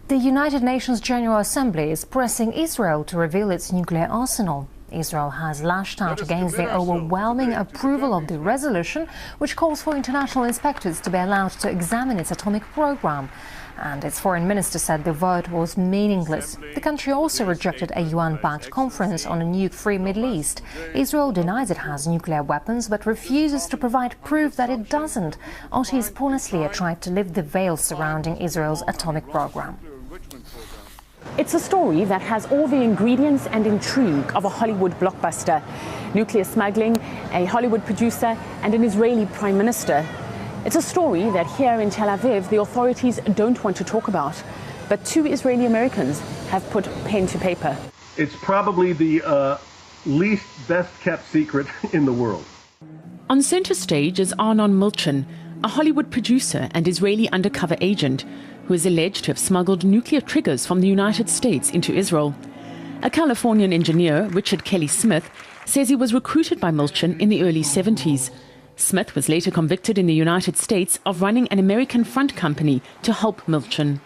The United Nations General Assembly is pressing Israel to reveal its nuclear arsenal. Israel has lashed out against the overwhelming approval of the resolution, which calls for international inspectors to be allowed to examine its atomic program. And its foreign minister said the vote was meaningless. The country also rejected a UN-backed conference on a nuke-free Middle East. Israel denies it has nuclear weapons, but refuses to provide proof that it doesn't. Otis Pornaslia tried to lift the veil surrounding Israel's atomic program. It's a story that has all the ingredients and intrigue of a Hollywood blockbuster. Nuclear smuggling, a Hollywood producer, and an Israeli prime minister. It's a story that here in Tel Aviv the authorities don't want to talk about. But two Israeli Americans have put pen to paper. It's probably the least best-kept secret in the world. On center stage is Arnon Milchan, a Hollywood producer and Israeli undercover agent who is alleged to have smuggled nuclear triggers from the United States into Israel. A Californian engineer, Richard Kelly Smith, says he was recruited by Milchan in the early 70s. Smith was later convicted in the United States of running an American front company to help Milchan.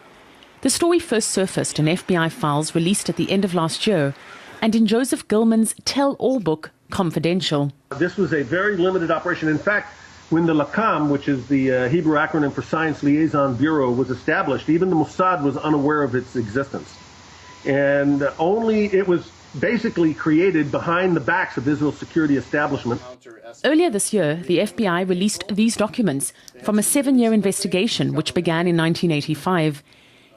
The story first surfaced in FBI files released at the end of last year and in Joseph Gilman's tell-all book, Confidential. This was a very limited operation. In fact, when the LACAM, which is the Hebrew acronym for Science Liaison Bureau, was established, even the Mossad was unaware of its existence. And it was basically created behind the backs of Israel's security establishment. Earlier this year, the FBI released these documents from a 7-year investigation which began in 1985.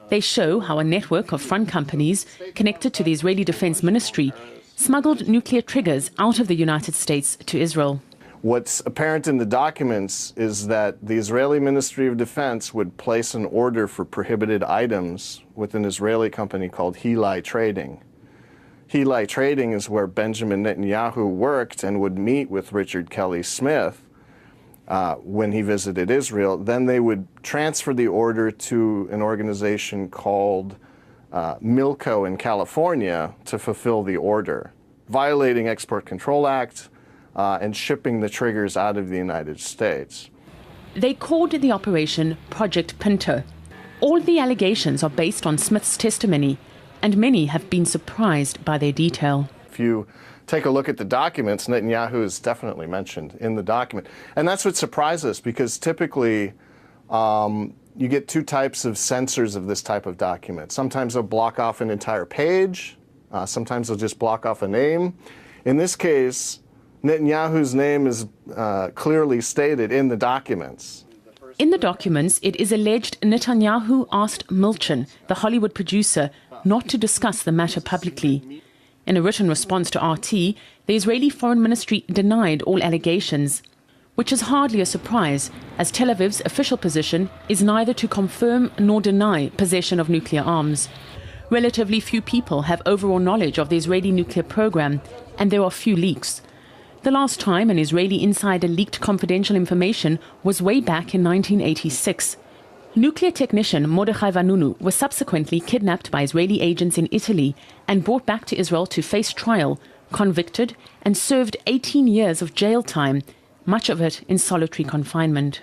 They show how a network of front companies connected to the Israeli Defense Ministry smuggled nuclear triggers out of the United States to Israel. What's apparent in the documents is that the Israeli Ministry of Defense would place an order for prohibited items with an Israeli company called Hilai Trading. Hilai Trading is where Benjamin Netanyahu worked and would meet with Richard Kelly Smith when he visited Israel. Then they would transfer the order to an organization called Milco in California to fulfill the order, violating Export Control Act, and shipping the triggers out of the United States. They called the operation Project Pinto. All the allegations are based on Smith's testimony, and many have been surprised by their detail. If you take a look at the documents, Netanyahu is definitely mentioned in the document. And that's what surprised us, because typically you get two types of censors of this type of document. Sometimes they'll block off an entire page. Sometimes they'll just block off a name. In this case, Netanyahu's name is clearly stated in the documents. In the documents, it is alleged Netanyahu asked Milchan, the Hollywood producer, not to discuss the matter publicly. In a written response to RT, the Israeli Foreign Ministry denied all allegations, which is hardly a surprise, as Tel Aviv's official position is neither to confirm nor deny possession of nuclear arms. Relatively few people have overall knowledge of the Israeli nuclear program, and there are few leaks. The last time an Israeli insider leaked confidential information was way back in 1986. Nuclear technician Mordechai Vanunu was subsequently kidnapped by Israeli agents in Italy and brought back to Israel to face trial, convicted, and served 18 years of jail time, much of it in solitary confinement.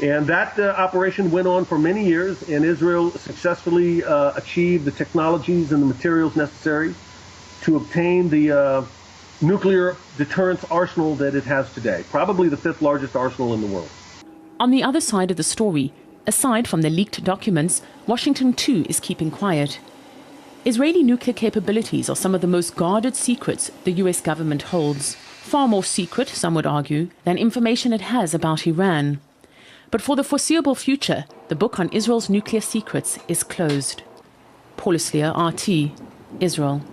And that operation went on for many years, and Israel successfully achieved the technologies and the materials necessary to obtain the nuclear deterrence arsenal that it has today, probably the 5th largest arsenal in the world. On the other side of the story, aside from the leaked documents, Washington too is keeping quiet. Israeli nuclear capabilities are some of the most guarded secrets the US government holds. Far more secret, some would argue, than information it has about Iran. But for the foreseeable future, the book on Israel's nuclear secrets is closed. Pornaslia, RT, Israel.